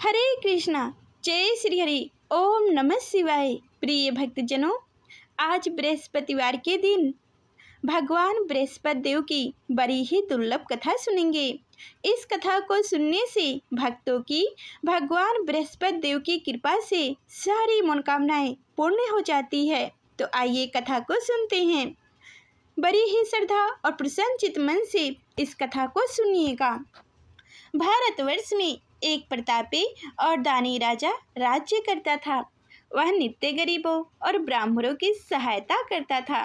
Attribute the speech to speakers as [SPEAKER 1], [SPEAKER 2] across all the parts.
[SPEAKER 1] हरे कृष्णा, जय श्री हरि, ओम नमः शिवाय। प्रिय भक्तजनों, आज बृहस्पतिवार के दिन भगवान बृहस्पति देव की बड़ी ही दुर्लभ कथा सुनेंगे। इस कथा को सुनने से भक्तों की भगवान बृहस्पति देव की कृपा से सारी मनोकामनाएं पूर्ण हो जाती है। तो आइए कथा को सुनते हैं। बड़ी ही श्रद्धा और प्रसन्नचित मन से इस कथा को सुनिएगा। भारतवर्ष में एक प्रतापी और दानी राजा राज्य करता था। वह नित्य गरीबों और ब्राह्मणों की सहायता करता था।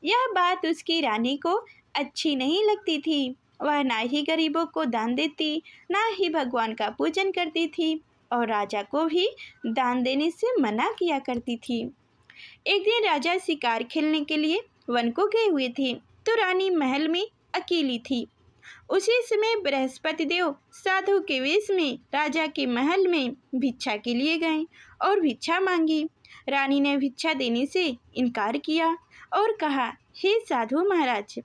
[SPEAKER 1] यह बात उसकी रानी को अच्छी नहीं लगती थी। वह ना ही गरीबों को दान देती, ना ही भगवान का पूजन करती थी और राजा को भी दान देने से मना किया करती थी। एक दिन राजा शिकार खेलने के लिए वन को गए हुए थे, तो रानी महल में अकेली थी। उसी समय बृहस्पति देव साधु के वेश में राजा के महल में भिक्षा के लिए गए और भिक्षा मांगी। रानी ने भिक्षा देने से इनकार किया और कहा, हे साधु महाराज,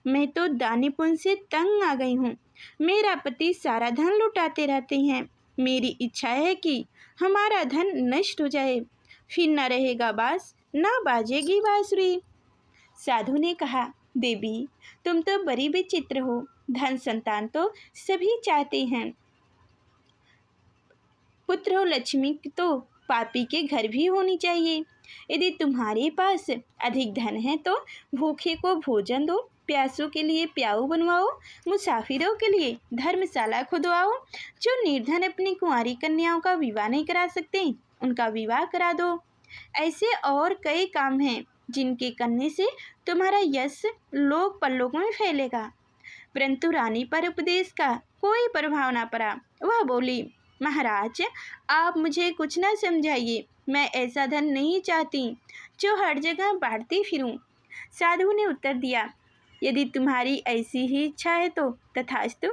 [SPEAKER 1] मैं तो दानी पुण्य से तंग आ गई हूँ। मेरा पति सारा धन लुटाते रहते हैं। मेरी इच्छा है कि हमारा धन नष्ट हो जाए, फिर न रहेगा बांस, न बाजेगी बांसुरी। साधु ने कहा, देवी, तुम तो बड़ी विचित्र हो। धन संतान तो सभी चाहते हैं, पुत्र और लक्ष्मी तो पापी के घर भी होनी चाहिए। यदि तुम्हारे पास अधिक धन है तो भूखे को भोजन दो, प्यासों के लिए प्याऊ बनवाओ, मुसाफिरों के लिए धर्मशाला खुदवाओ। जो निर्धन अपनी कुंवारी कन्याओं का विवाह नहीं करा सकते, उनका विवाह करा दो। ऐसे और कई काम हैं जिनके करने से तुम्हारा यश लोक परलोक में फैलेगा। परंतु रानी पर उपदेश का कोई प्रभाव न पड़ा। वह बोली, महाराज, आप मुझे कुछ न समझाइए। मैं ऐसा धन नहीं चाहती जो हर जगह बांटती फिरूं। साधु ने उत्तर दिया, यदि तुम्हारी ऐसी ही इच्छा है तो तथास्तु।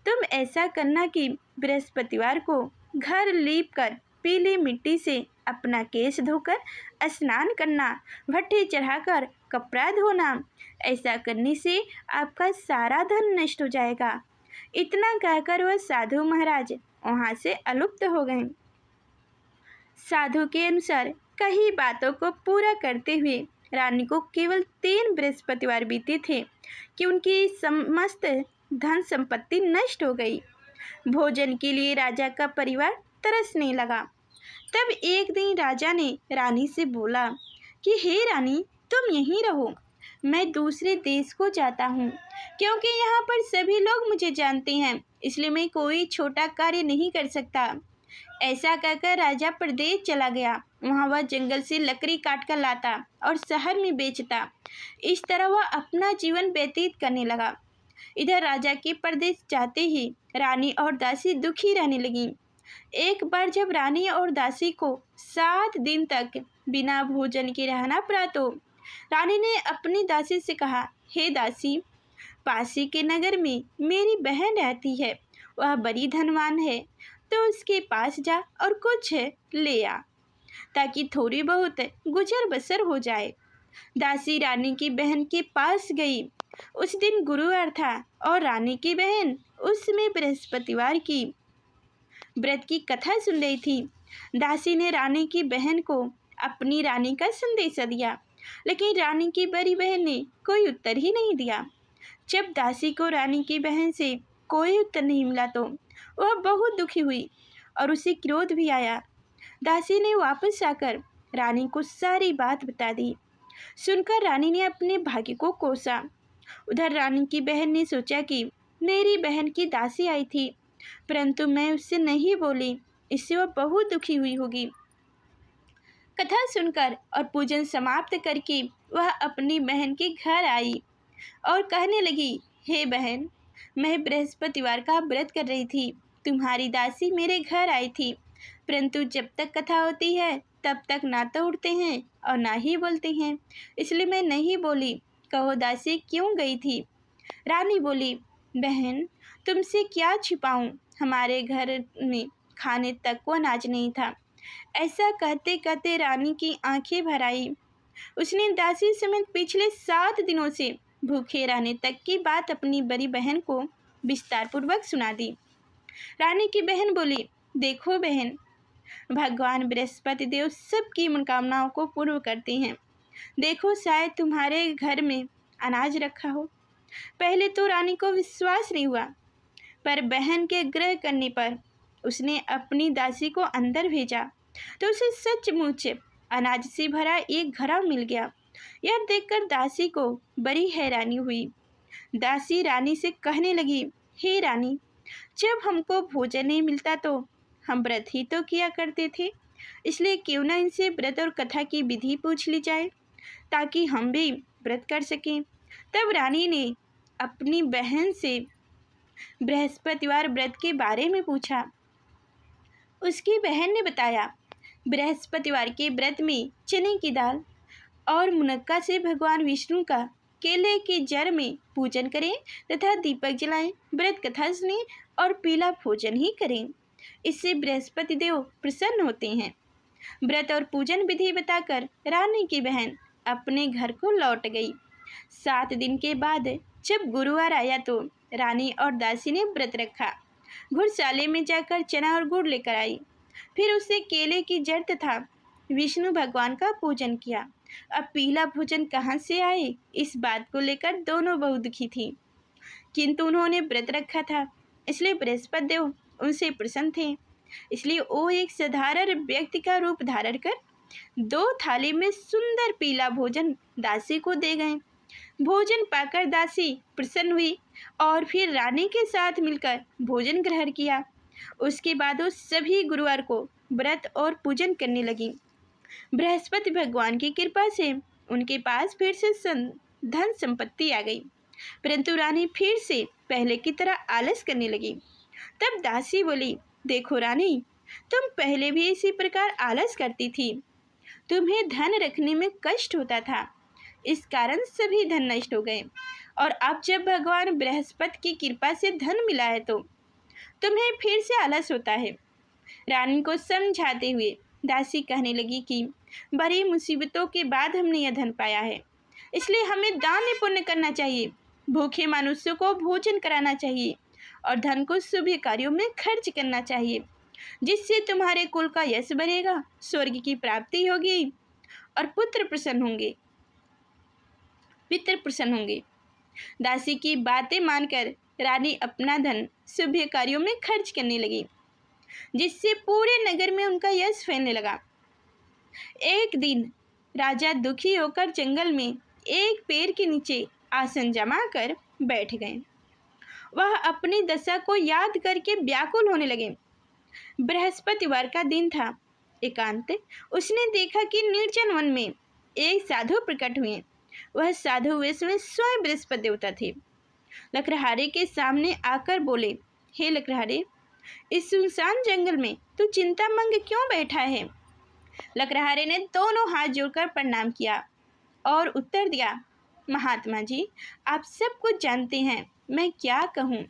[SPEAKER 1] तुम ऐसा करना कि बृहस्पतिवार को घर लीप कर पीली मिट्टी से अपना केश धोकर स्नान करना, भट्ठी चढ़ाकर कपड़ा धोना। ऐसा करने से आपका सारा धन नष्ट हो जाएगा। इतना कहकर वह साधु महाराज वहाँ से अलुप्त हो गए। साधु के अनुसार कई बातों को पूरा करते हुए रानी को केवल 3 बृहस्पतिवार बीते थे कि उनकी समस्त धन संपत्ति नष्ट हो गई। भोजन के लिए राजा का परिवार तरसने लगा। तब एक दिन राजा ने रानी से बोला कि हे रानी, तुम यहीं रहो, मैं दूसरे देश को जाता हूँ, क्योंकि यहाँ पर सभी लोग मुझे जानते हैं, इसलिए मैं कोई छोटा कार्य नहीं कर सकता। ऐसा कहकर राजा परदेश चला गया। वहाँ वह जंगल से लकड़ी काट कर लाता और शहर में बेचता। इस तरह वह अपना जीवन व्यतीत करने लगा। इधर राजा के परदेश जाते ही रानी और दासी दुखी रहने लगी। एक बार जब रानी और दासी को 7 दिन तक बिना भोजन के रहना पड़ा तो रानी ने अपनी दासी से कहा, हे दासी, पासी के नगर में मेरी बहन रहती है। वह बड़ी धनवान है, तो उसके पास जा और कुछ ले आ, ताकि थोड़ी बहुत गुजर बसर हो जाए। दासी रानी की बहन के पास गई। उस दिन गुरुवार था और रानी की बहन उसमें बृहस्पतिवार की व्रत की कथा सुन रही थी। दासी ने रानी की बहन को अपनी रानी का संदेश दिया, लेकिन रानी की बड़ी बहन ने कोई उत्तर ही नहीं दिया। जब दासी को रानी की बहन से कोई उत्तर नहीं मिला तो वह बहुत दुखी हुई और उसे क्रोध भी आया। दासी ने वापस आकर रानी को सारी बात बता दी। सुनकर रानी ने अपने भाग्य को कोसा। उधर रानी की बहन ने सोचा कि मेरी बहन की दासी आई थी, परंतु मैं उससे नहीं बोली, इससे वह बहुत दुखी हुई होगी। कथा सुनकर और पूजन समाप्त करके वह अपनी बहन के घर आई और कहने लगी, हे बहन, मैं बृहस्पतिवार का व्रत कर रही थी। तुम्हारी दासी मेरे घर आई थी, परंतु जब तक कथा होती है तब तक ना तो उठते हैं और ना ही बोलते हैं, इसलिए मैं नहीं बोली। कहो दासी क्यों गई थी? रानी बोली, बहन, तुमसे क्या छिपाऊं, हमारे घर में खाने तक को अनाज नहीं था। ऐसा कहते कहते रानी की आंखें भर आई। उसने दासी समेत पिछले 7 दिनों से भूखे रहने तक की बात अपनी बड़ी बहन को विस्तार पूर्वक सुना दी। रानी की बहन बोली, देखो बहन, भगवान बृहस्पति देव सबकी मनोकामनाओं को पूर्ण करते हैं। देखो, शायद तुम्हारे घर में अनाज रखा हो। पहले तो रानी को विश्वास नहीं हुआ, पर बहन के ग्रह करने पर उसने अपनी दासी को अंदर भेजा तो उसे सचमुच अनाज से भरा एक घड़ा मिल गया। यह देखकर दासी को बड़ी हैरानी हुई। दासी रानी से कहने लगी, हे रानी, जब हमको भोजन नहीं मिलता तो हम व्रत ही तो किया करते थे, इसलिए क्यों ना इनसे व्रत और कथा की विधि पूछ ली जाए ताकि हम भी व्रत कर सकें। तब रानी ने अपनी बहन से बृहस्पतिवार व्रत के बारे में पूछा। उसकी बहन ने बताया, बृहस्पतिवार के व्रत में चने की दाल और मुनक्का से भगवान विष्णु का केले के जड़ में पूजन करें तथा दीपक जलाएं, व्रत कथा सुनें और पीला भोजन ही करें। इससे बृहस्पति देव प्रसन्न होते हैं। व्रत और पूजन विधि बताकर रानी की बहन अपने घर को लौट गई। 7 दिन के बाद जब गुरुवार आया तो रानी और दासी ने व्रत रखा। घुड़शाले में जाकर चना और गुड़ लेकर आई। फिर उससे केले की जड़ तथा विष्णु भगवान का पूजन किया। अब पीला भोजन कहाँ से आए, इस बात को लेकर दोनों बहुत दुखी थी, किंतु उन्होंने व्रत रखा था, इसलिए बृहस्पति देव उनसे प्रसन्न थे। इसलिए वो एक साधारण व्यक्ति का रूप धारण कर 2 थाली में सुंदर पीला भोजन दासी को दे गए। भोजन पाकर दासी प्रसन्न हुई और फिर रानी के साथ मिलकर भोजन ग्रहण किया। उसके बाद वो सभी गुरुवार को व्रत और पूजन करने लगी। बृहस्पति भगवान की कृपा से उनके पास फिर से धन संपत्ति आ गई, परंतु रानी फिर से पहले की तरह आलस करने लगी। तब दासी बोली, देखो रानी, तुम पहले भी इसी प्रकार आलस करती थी। तुम्हें धन रखने में कष्ट होता था, इस कारण सभी धन नष्ट हो गए, और अब जब भगवान बृहस्पति की कृपा से धन मिला है तो तुम्हें फिर से आलस होता है। रानी को समझाते हुए दासी कहने लगी कि बड़ी मुसीबतों के बाद हमने यह धन पाया है, इसलिए हमें दान पुण्य करना चाहिए, भूखे मनुष्यों को भोजन कराना चाहिए और धन को शुभ कार्यों में खर्च करना चाहिए, जिससे तुम्हारे कुल का यश बढ़ेगा, स्वर्ग की प्राप्ति होगी और पितृ प्रसन्न होंगे। दासी की बातें मानकर रानी अपना धन शुभ कार्यों में खर्च करने लगी, जिससे पूरे नगर में उनका यश फैलने लगा। एक दिन राजा दुखी होकर जंगल में एक पेड़ के नीचे आसन जमा कर बैठ गए। वह अपनी दशा को याद करके व्याकुल होने लगे। बृहस्पतिवार का दिन था। एकांत उसने देखा कि निर्जन वन में एक साधु प्रकट हुए। वह साधु वेश में स्वयं बृहस्पति देवता थे। लकड़हारे के सामने आकर बोले, हे लकड़हारे, इस सुनसान जंगल में तू चिंता मंग क्यों बैठा है? लकड़हारे ने दोनों हाथ जोड़कर प्रणाम किया और उत्तर दिया, महात्मा जी, आप सब कुछ जानते हैं, मैं क्या कहूँ।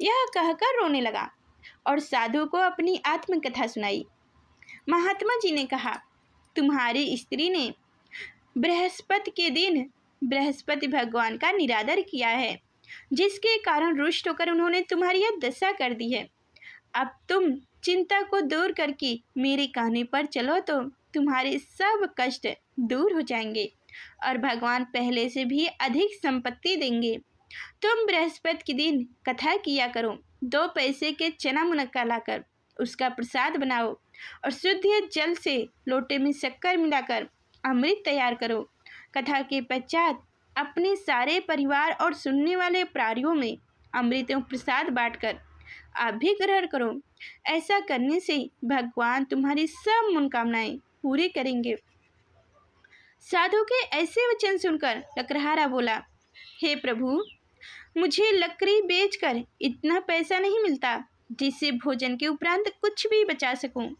[SPEAKER 1] यह कहकर रोने लगा और साधु को अपनी आत्मकथा सुनाई। महात्मा जी ने कहा, तुम्हारी स्त्री ने बृहस्पति के दिन बृहस्पति भगवान का निरादर किया है, जिसके कारण रुष्ट होकर उन्होंने तुम्हारी यह दशा कर दी है। अब तुम चिंता को दूर करके मेरे कहने पर चलो तो तुम्हारे सब कष्ट दूर हो जाएंगे और भगवान पहले से भी अधिक संपत्ति देंगे। तुम बृहस्पति के दिन कथा किया करो, 2 पैसे के चना मुनक्का लाकर उसका प्रसाद बनाओ और शुद्ध जल से लोटे में शक्कर मिलाकर अमृत तैयार करो। कथा के पश्चात अपने सारे परिवार और सुनने वाले प्राणियों में अमृत एवं प्रसाद बांटकर आप भी ग्रहण करो। ऐसा करने से भगवान तुम्हारी सब मनोकामनाएं पूरी करेंगे। साधु के ऐसे वचन सुनकर लकड़हारा बोला, हे प्रभु, मुझे लकड़ी बेचकर इतना पैसा नहीं मिलता जिससे भोजन के उपरांत कुछ भी बचा सकूं।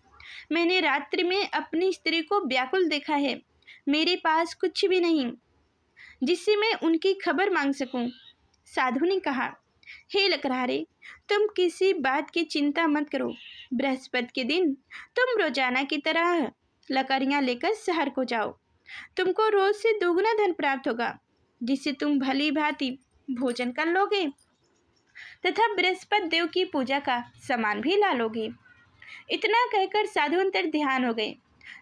[SPEAKER 1] मैंने रात्रि में अपनी स्त्री को व्याकुल देखा है, मेरे पास कुछ भी नहीं जिससे मैं उनकी खबर मांग सकूं। साधु ने कहा, हे लकड़हारे, तुम किसी बात की चिंता मत करो। बृहस्पति के दिन तुम रोजाना की तरह लकड़ियाँ लेकर शहर को जाओ। तुमको रोज से दोगुना धन प्राप्त होगा, जिससे तुम भली भांति भोजन कर लोगे तथा बृहस्पति देव की पूजा का सामान भी ला लोगे। इतना कहकर साधु अंतर ध्यान हो गए।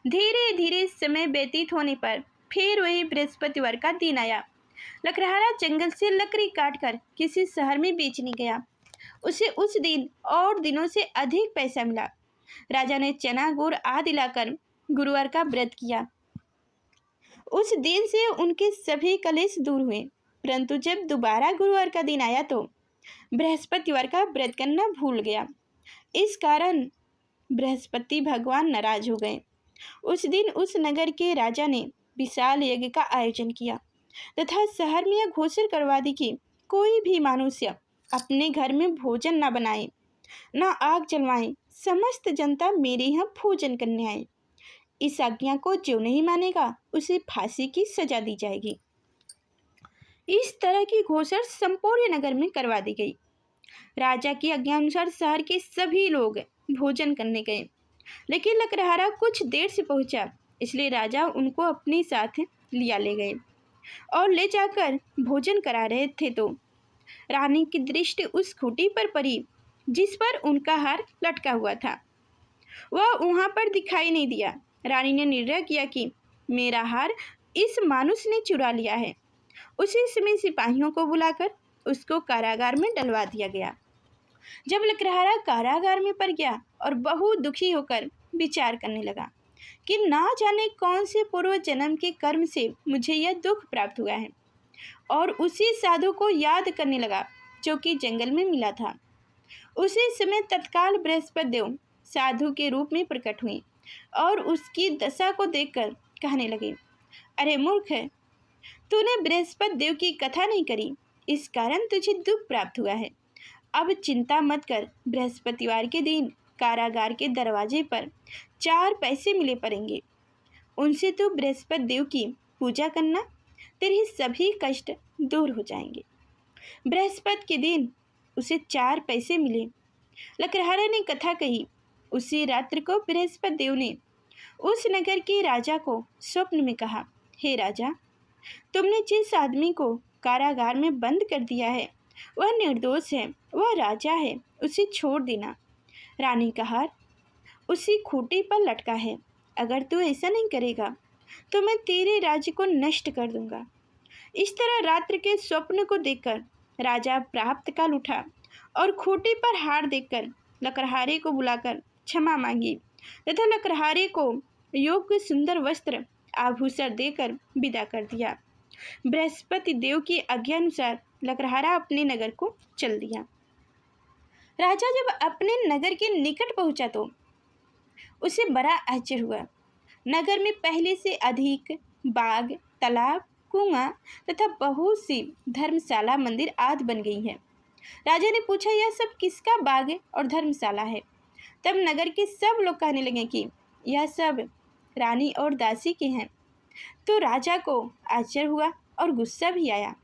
[SPEAKER 1] धीरे धीरे समय व्यतीत होने पर फिर वही बृहस्पतिवार का दिन आया। लकड़हारा जंगल से लकड़ी काटकर किसी शहर में बेचने गया। उसे उस दिन और दिनों से अधिक पैसा मिला। राजा ने चना गुड़ आदि लाकर गुरुवार का व्रत किया। उस दिन से उनके सभी कलेश दूर हुए। परंतु जब दोबारा गुरुवार का दिन आया तो बृहस्पतिवार का व्रत करना भूल गया। इस कारण बृहस्पति भगवान नाराज हो गए। उस दिन उस नगर के राजा ने विशाल यज्ञ का आयोजन किया तथा शहर में यह घोषणा करवा दी कि कोई भी मनुष्य अपने घर में भोजन न बनाए, न आग जलवाए। समस्त जनता मेरे यहाँ भोजन करने आए। इस आज्ञा को जो नहीं मानेगा उसे फांसी की सजा दी जाएगी। इस तरह की घोषणा संपूर्ण नगर में करवा दी गई। राजा की आज्ञा अनुसार शहर के सभी लोग भोजन करने गए, लेकिन लकड़हारा कुछ देर से पहुंचा, इसलिए राजा उनको अपने साथ लिया ले गए और ले जाकर भोजन करा रहे थे तो रानी की दृष्टि उस खूंटी पर पड़ी जिस पर उनका हार लटका हुआ था। वह वहां पर दिखाई नहीं दिया। रानी ने निर्णय किया कि मेरा हार इस मानुष ने चुरा लिया है। उसी समय सिपाहियों को बुलाकर उसको कारागार में डलवा दिया गया। जब लकड़हारा कारागार में पड़ गया और बहुत दुखी होकर विचार करने लगा कि ना जाने कौन से पूर्व जन्म के कर्म से मुझे यह दुख प्राप्त हुआ है, और उसी साधु को याद करने लगा जो कि जंगल में मिला था। उसी समय तत्काल बृहस्पति देव साधु के रूप में प्रकट हुए और उसकी दशा को देखकर कहने लगे, अरे मूर्ख है, तूने बृहस्पति देव की कथा नहीं करी, इस कारण तुझे दुख प्राप्त हुआ है। अब चिंता मत कर। बृहस्पतिवार के दिन कारागार के दरवाजे पर 4 पैसे मिले पड़ेंगे। उनसे तो बृहस्पति देव की पूजा करना, तेरे सभी कष्ट दूर हो जाएंगे। बृहस्पति के दिन उसे 4 पैसे मिले। लकड़हारा ने कथा कही। उसी रात्रि को बृहस्पति देव ने उस नगर के राजा को स्वप्न में कहा, हे राजा, तुमने जिस आदमी को कारागार में बंद कर दिया है वह निर्दोष है, वह राजा है, उसे छोड़ देना। रानी का हार उसी खूंटी पर लटका है। अगर तू ऐसा नहीं करेगा तो मैं तेरे राज्य को नष्ट कर दूंगा। इस तरह रात्रि के स्वप्न को देखकर राजा प्राप्त काल उठा और खूंटी पर हार देखकर लकड़हारे को बुलाकर क्षमा मांगी तथा लकड़हारे को योग्य सुंदर वस्त्र आभूषण देकर विदा कर दिया। बृहस्पति देव की आज्ञा अनुसार लकड़हारा अपने नगर को चल दिया। राजा जब अपने नगर के निकट पहुंचा तो उसे बड़ा आश्चर्य हुआ। नगर में पहले से अधिक बाग, तालाब, कुआं तथा बहुत सी धर्मशाला, मंदिर आदि बन गई है। राजा ने पूछा, यह सब किसका बाग और धर्मशाला है? तब नगर के सब लोग कहने लगे कि यह सब रानी और दासी के हैं। तो राजा को आश्चर्य हुआ और गुस्सा भी आया।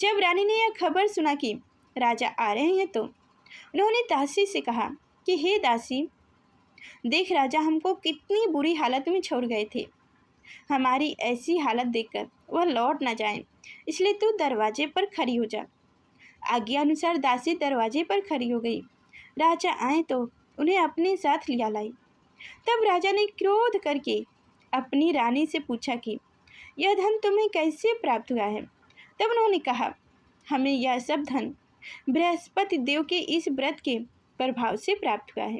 [SPEAKER 1] जब रानी ने यह खबर सुना कि राजा आ रहे हैं तो उन्होंने दासी से कहा कि हे दासी, देख राजा हमको कितनी बुरी हालत में छोड़ गए थे। हमारी ऐसी हालत देखकर वह लौट न जाए, इसलिए तू दरवाजे पर खड़ी हो जा। आज्ञा अनुसार दासी दरवाजे पर खड़ी हो गई। राजा आए तो उन्हें अपने साथ लिया लाई। तब राजा ने क्रोध करके अपनी रानी से पूछा कि यह धन तुम्हें कैसे प्राप्त हुआ है? तब उन्होंने कहा, हमें यह सब धन बृहस्पति देव के इस व्रत के प्रभाव से प्राप्त हुआ है।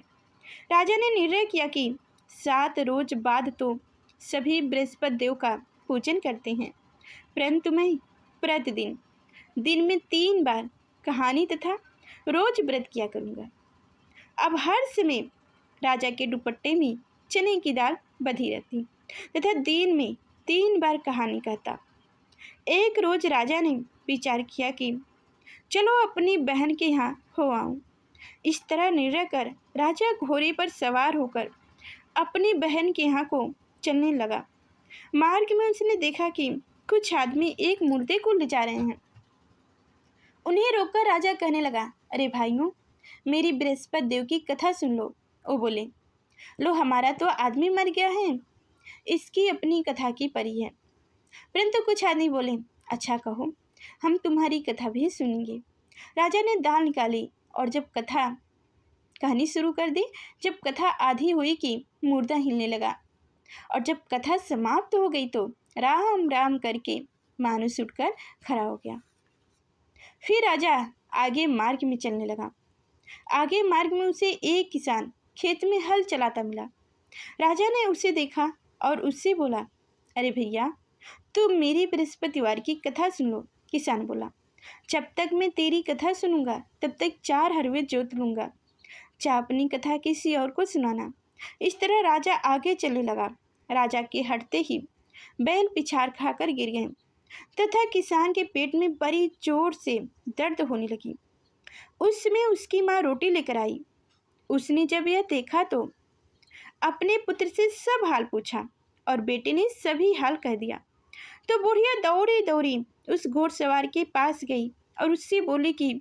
[SPEAKER 1] राजा ने निर्णय किया कि 7 रोज बाद तो सभी बृहस्पति देव का पूजन करते हैं, परंतु मैं प्रतिदिन दिन में 3 बार कहानी तथा रोज व्रत किया करूँगा। अब हर समय राजा के दुपट्टे में चने की दाल बधी रहती तथा दिन में 3 बार कहानी कहता। एक रोज राजा ने विचार किया कि चलो अपनी बहन के यहाँ हो आऊँ। इस तरह निर्णय कर राजा घोड़े पर सवार होकर अपनी बहन के यहाँ को चलने लगा। मार्ग में उसने देखा कि कुछ आदमी एक मुर्दे को ले जा रहे हैं। उन्हें रोककर राजा कहने लगा, अरे भाइयों, मेरी बृहस्पति देव की कथा सुन लो। वो बोले, लो हमारा तो आदमी मर गया है, इसकी अपनी कथा की परी है। परंतु कुछ आदमी बोले, अच्छा कहो, हम तुम्हारी कथा भी सुनेंगे। राजा ने दाल निकाली और जब कथा कहानी शुरू कर दी। जब कथा आधी हुई कि मुर्दा हिलने लगा और जब कथा समाप्त हो गई तो राम राम करके मानुस उठकर खड़ा हो गया। फिर राजा आगे मार्ग में चलने लगा। आगे मार्ग में उसे एक किसान खेत में हल चलाता मिला। राजा ने उसे देखा और उससे बोला, अरे भैया, तुम मेरी बृहस्पतिवार की कथा सुन लो। किसान बोला, जब तक मैं तेरी कथा सुनूंगा तब तक 4 हरवे जोत लूंगा। चाहे अपनी कथा किसी और को सुनाना। इस तरह राजा आगे चलने लगा। राजा के हटते ही बैल पिछाड़ खाकर गिर गए तथा किसान के पेट में बड़ी जोर से दर्द होने लगी। उस समय उसकी माँ रोटी लेकर आई। उसने जब यह देखा तो अपने पुत्र से सब हाल पूछा और बेटे ने सभी हाल कह दिया। तो बुढ़िया दौड़ी दौड़ी उस घोड़सवार के पास गई और उससे बोली कि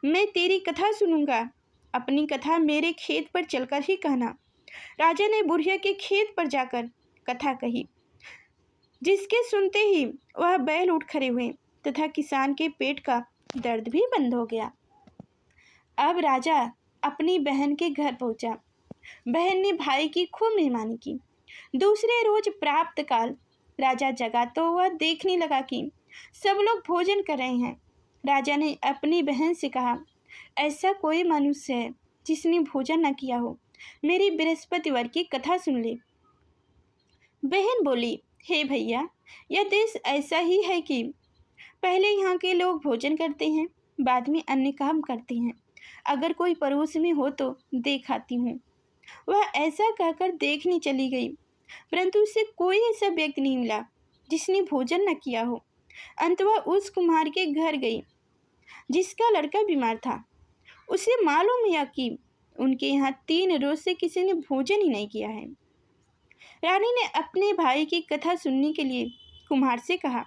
[SPEAKER 1] मैं तेरी कथा सुनूंगा, अपनी कथा मेरे खेत पर चलकर ही कहना। राजा ने बुढ़िया के खेत पर जाकर कथा कही, जिसके सुनते ही वह बैल उठ खड़े हुए तथा किसान के पेट का दर्द भी बंद हो गया। अब राजा अपनी बहन के घर पहुंचा। बहन ने भाई की खूब मेहमानी की। दूसरे रोज प्राप्त काल राजा जगा तो वह देखने लगा कि सब लोग भोजन कर रहे हैं। राजा ने अपनी बहन से कहा, ऐसा कोई मनुष्य है जिसने भोजन न किया हो, मेरी बृहस्पतिवार की कथा सुन ले। बहन बोली, हे भैया, यह देश ऐसा ही है कि पहले यहाँ के लोग भोजन करते हैं, बाद में अन्य काम करते हैं। अगर कोई पड़ोस में हो तो देख आती हूँ। वह ऐसा कहकर देखने चली गई, परंतु उसे कोई ऐसा व्यक्ति नहीं मिला जिसने भोजन न किया हो। अंत वह उस कुम्हार के घर गई जिसका लड़का बीमार था। उसे मालूम हुआ कि उनके यहाँ 3 रोज से किसी ने भोजन ही नहीं किया है। रानी ने अपने भाई की कथा सुनने के लिए कुम्हार से कहा।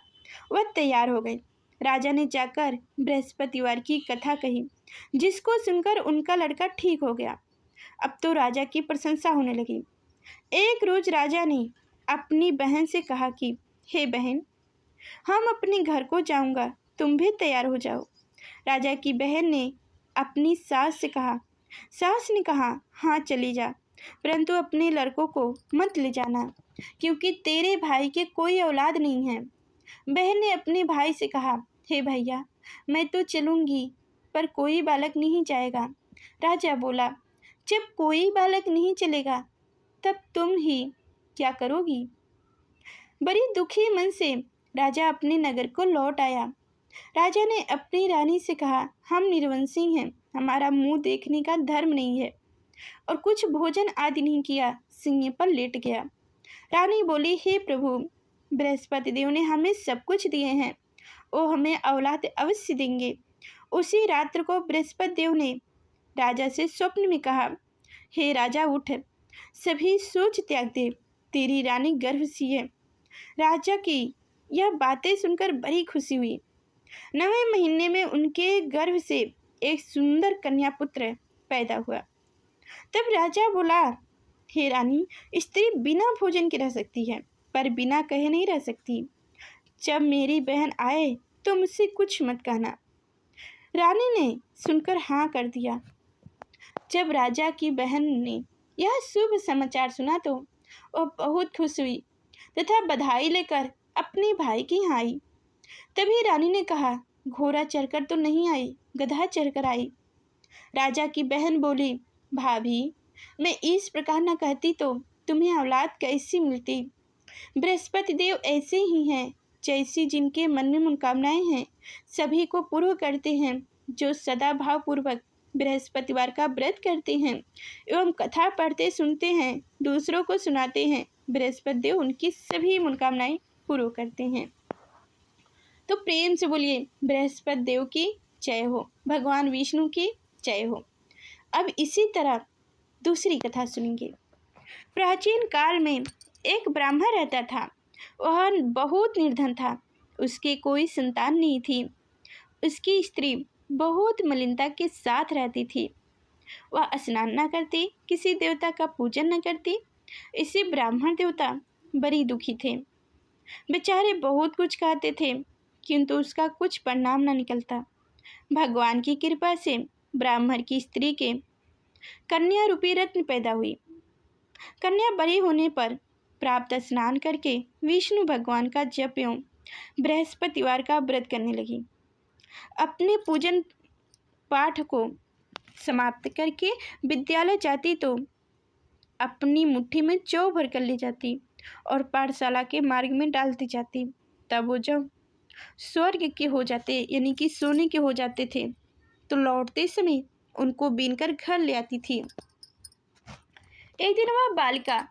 [SPEAKER 1] वह तैयार हो गए। राजा ने जाकर बृहस्पतिवार की कथा कही, जिसको सुनकर उनका लड़का ठीक हो गया। अब तो राजा की प्रशंसा होने लगी। एक रोज राजा ने अपनी बहन से कहा कि हे बहन, हम अपने घर को जाऊंगा, तुम भी तैयार हो जाओ। राजा की बहन ने अपनी सास से कहा। सास ने कहा, हाँ चली जा, परंतु अपने लड़कों को मत ले जाना, क्योंकि तेरे भाई के कोई औलाद नहीं है। बहन ने अपने भाई से कहा, हे भैया, मैं तो चलूंगी, पर कोई बालक नहीं जाएगा। राजा बोला, जब कोई बालक नहीं चलेगा तब तुम ही क्या करोगी। बड़ी दुखी मन से राजा अपने नगर को लौट आया। राजा ने अपनी रानी से कहा, हम निर्वंशी हैं, हमारा मुंह देखने का धर्म नहीं है, और कुछ भोजन आदि नहीं किया, सिंह पर लेट गया। रानी बोली, हे प्रभु, बृहस्पति देव ने हमें सब कुछ दिए हैं, वो हमें औलाद अवश्य देंगे। उसी रात्र को बृहस्पति देव ने राजा से स्वप्न में कहा, हे राजा, उठ, सभी सोच त्याग दे, तेरी रानी गर्भवती है। राजा की यह बातें सुनकर बड़ी खुशी हुई। 9वें महीने में उनके गर्भ से एक सुंदर कन्या पुत्र पैदा हुआ। तब राजा बोला, हे रानी, स्त्री बिना भोजन के रह सकती है, पर बिना कहे नहीं रह सकती। जब मेरी बहन आए तो मुझसे कुछ मत कहना। रानी ने सुनकर हाँ कर दिया। जब राजा की बहन ने यह शुभ समाचार सुना तो वह बहुत खुश हुई तथा बधाई लेकर अपने भाई की यहाँ आई। तभी रानी ने कहा, घोड़ा चढ़कर तो नहीं आई, गधा चढ़कर आई। राजा की बहन बोली, भाभी, मैं इस प्रकार न कहती तो तुम्हें औलाद कैसी मिलती। बृहस्पति देव ऐसे ही हैं, जैसी जिनके मन में मनोकामनाएं हैं सभी को पूर्ण करते हैं। जो सदा भावपूर्वक बृहस्पतिवार का व्रत करते हैं एवं कथा पढ़ते सुनते हैं, दूसरों को सुनाते हैं, बृहस्पति देव उनकी सभी मनोकामनाएं पूर्ण करते हैं। तो प्रेम से बोलिए, बृहस्पति देव की जय हो, भगवान विष्णु की जय हो। अब इसी तरह दूसरी कथा सुनेंगे। प्राचीन काल में एक ब्राह्मण रहता था। वह बहुत निर्धन था। उसके कोई संतान नहीं थी। उसकी स्त्री बहुत मलिनता के साथ रहती थी। वह स्नान न करती, किसी देवता का पूजन न करती। इससे ब्राह्मण देवता बड़ी दुखी थे। बेचारे बहुत कुछ कहते थे, किंतु उसका कुछ परिणाम न निकलता। भगवान की कृपा से ब्राह्मण की स्त्री के कन्या रूपी रत्न पैदा हुई। कन्या बड़ी होने पर प्राप्त स्नान करके विष्णु भगवान का जप एवं बृहस्पतिवार का व्रत करने लगी। अपने पूजन पाठ को समाप्त करके विद्यालय जाती तो अपनी मुट्ठी में जौ भर कर ले जाती और पाठशाला के मार्ग में डालती जाती। तब वो जब स्वर्ग के हो जाते यानी कि सोने के हो जाते थे तो लौटते समय उनको बीनकर घर ले आती थी। एक दिन वह बालिका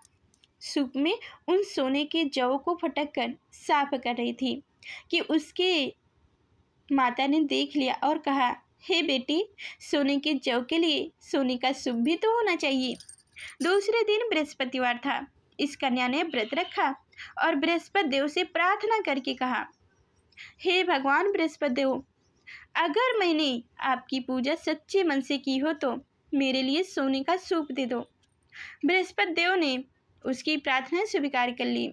[SPEAKER 1] सूप में उन सोने के जौ को फटक कर साफ कर रही थी कि उसके माता ने देख लिया और कहा, हे बेटी, सोने के जौ के लिए सोने का सूप भी तो होना चाहिए। दूसरे दिन बृहस्पतिवार था। इस कन्या ने व्रत रखा और बृहस्पति देव से प्रार्थना करके कहा, हे भगवान बृहस्पति देव, अगर मैंने आपकी पूजा सच्चे मन से की हो तो मेरे लिए सोने का सूप दे दो। बृहस्पति देव ने उसकी प्रार्थना स्वीकार कर ली।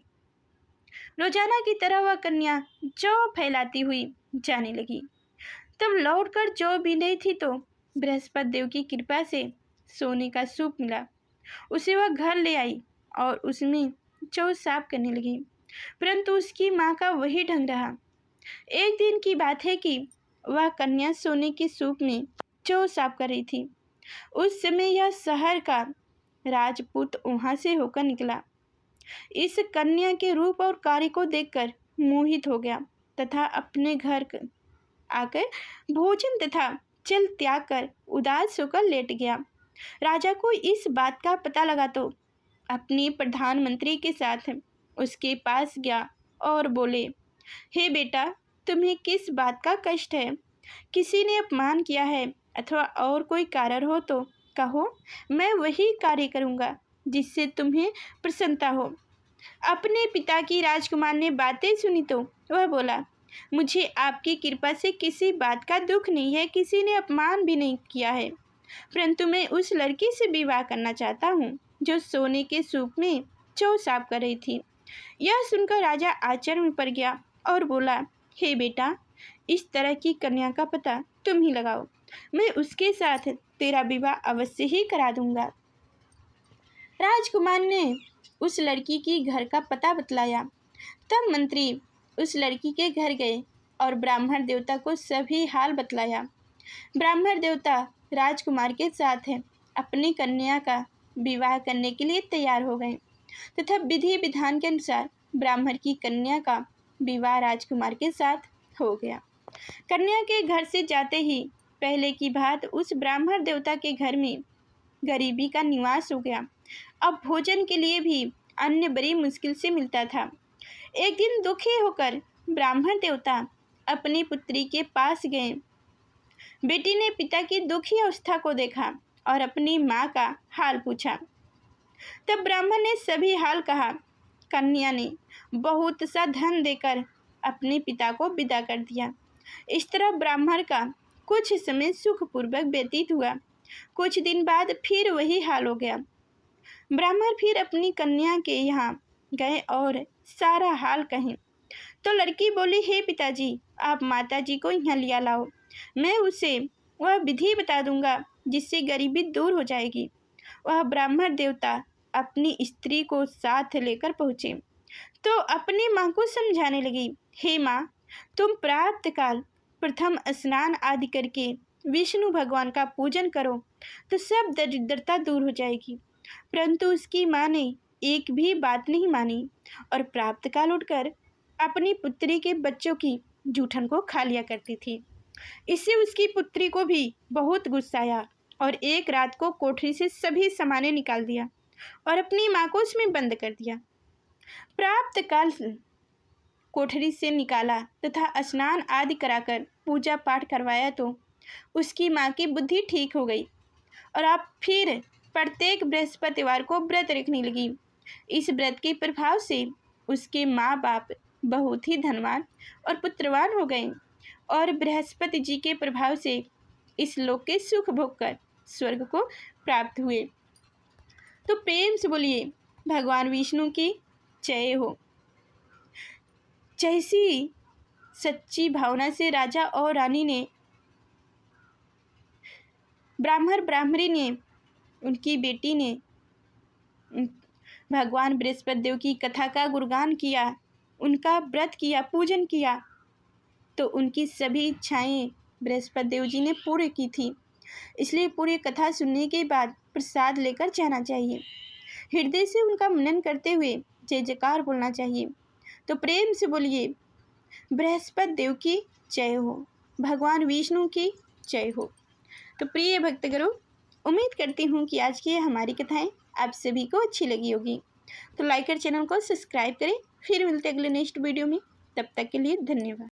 [SPEAKER 1] रोजाना की तरह वह कन्या जौ फैलाती हुई जाने लगी। तब लौटकर जौ बीन रही थी तो बृहस्पति देव की कृपा से सोने का सूप मिला। उसे वह घर ले आई और उसमें जौ साफ करने लगी, परंतु उसकी माँ का वही ढंग रहा। एक दिन की बात है कि वह कन्या सोने के सूप में जौ साफ कर रही थी। उस समय यह शहर का राजपूत वहां से होकर निकला। इस कन्या के रूप और कार्य को देखकर मोहित हो गया तथा अपने घर आकर भोजन तथा जल त्याग कर उदास होकर लेट गया। राजा को इस बात का पता लगा तो अपने प्रधानमंत्री के साथ उसके पास गया और बोले, हे बेटा, तुम्हें किस बात का कष्ट है? किसी ने अपमान किया है अथवा और कोई कारण हो तो कहो, मैं वही कार्य करूँगा जिससे तुम्हें प्रसन्नता हो। अपने पिता की राजकुमार ने बातें सुनी तो वह बोला, मुझे आपकी कृपा से किसी बात का दुख नहीं है, किसी ने अपमान भी नहीं किया है, परंतु मैं उस लड़की से विवाह करना चाहता हूँ जो सोने के सूप में जौ साफ कर रही थी। यह सुनकर राजा आश्चर्य में पड़ गया और बोला, हे बेटा, इस तरह की कन्या का पता तुम ही लगाओ, मैं उसके साथ तेरा विवाह अवश्य ही करा दूंगा। राजकुमार ने उस लड़की की घर का पता बतलाया। तब मंत्री उस लड़की के घर गए और ब्राह्मण देवता को सभी हाल बतलाया। ब्राह्मण देवता राजकुमार के साथ अपनी कन्या का विवाह करने के लिए तैयार हो गए तथा विधि विधान के अनुसार ब्राह्मण की कन्या का विवाह राजकुमार के साथ हो गया। कन्या के घर से जाते ही पहले की बात उस ब्राह्मण देवता के घर में गरीबी का निवास हो गया। अब भोजन के लिए भी अन्न बड़ी मुश्किल से मिलता था। एक दिन दुखी होकर ब्राह्मण देवता अपनी पुत्री के पास गए। बेटी ने पिता की दुखी अवस्था को देखा और अपनी माँ का हाल पूछा। तब ब्राह्मण ने सभी हाल कहा। कन्या ने बहुत सा धन देकर अपने पिता को विदा कर दिया। इस तरह ब्राह्मण का कुछ समय सुखपूर्वक व्यतीत हुआ। कुछ दिन बाद फिर वही हाल हो गया। ब्राह्मण फिर अपनी कन्या के यहाँ गए और सारा हाल कहें तो लड़की बोली, हे पिताजी, आप माताजी को यहाँ लिया लाओ, मैं उसे वह विधि बता दूंगा जिससे गरीबी दूर हो जाएगी। वह ब्राह्मण देवता अपनी स्त्री को साथ लेकर पहुँचे तो अपनी माँ को समझाने लगी, हे माँ, तुम प्रातः काल प्रथम स्नान आदि करके विष्णु भगवान का पूजन करो तो सब दरिद्रता दूर हो जाएगी। परंतु उसकी माँ ने एक भी बात नहीं मानी और प्रातः काल उठकर अपनी पुत्री के बच्चों की जूठन को खा लिया करती थी। इससे उसकी पुत्री को भी बहुत गुस्सा आया और एक रात को कोठरी से सभी सामानें निकाल दिया और अपनी माँ को उसमें बंद कर दिया। प्रातः काल कोठरी से निकाला तथा स्नान आदि कराकर पूजा पाठ करवाया तो उसकी माँ की बुद्धि ठीक हो गई और अब फिर प्रत्येक बृहस्पतिवार को व्रत रखने लगी। इस व्रत के प्रभाव से उसके माँ बाप बहुत ही धनवान और पुत्रवान हो गए और बृहस्पति जी के प्रभाव से इस लोक के सुख भोग कर स्वर्ग को प्राप्त हुए। तो प्रेम से बोलिए भगवान विष्णु की जय हो। जैसी सच्ची भावना से राजा और रानी ने ब्राह्मणी ने उनकी बेटी ने भगवान बृहस्पति देव की कथा का गुणगान किया, उनका व्रत किया, पूजन किया, तो उनकी सभी इच्छाएं बृहस्पति देव जी ने पूरी की थी। इसलिए पूरी कथा सुनने के बाद प्रसाद लेकर जाना चाहिए। हृदय से उनका मनन करते हुए जय जयकार बोलना चाहिए। तो प्रेम से बोलिए, बृहस्पति देव की जय हो, भगवान विष्णु की जय हो। तो प्रिय भक्तगणों, उम्मीद करती हूँ कि आज की हमारी कथाएं आप सभी को अच्छी लगी होगी। तो लाइक कर चैनल को सब्सक्राइब करें। फिर मिलते अगले नेक्स्ट वीडियो में। तब तक के लिए धन्यवाद।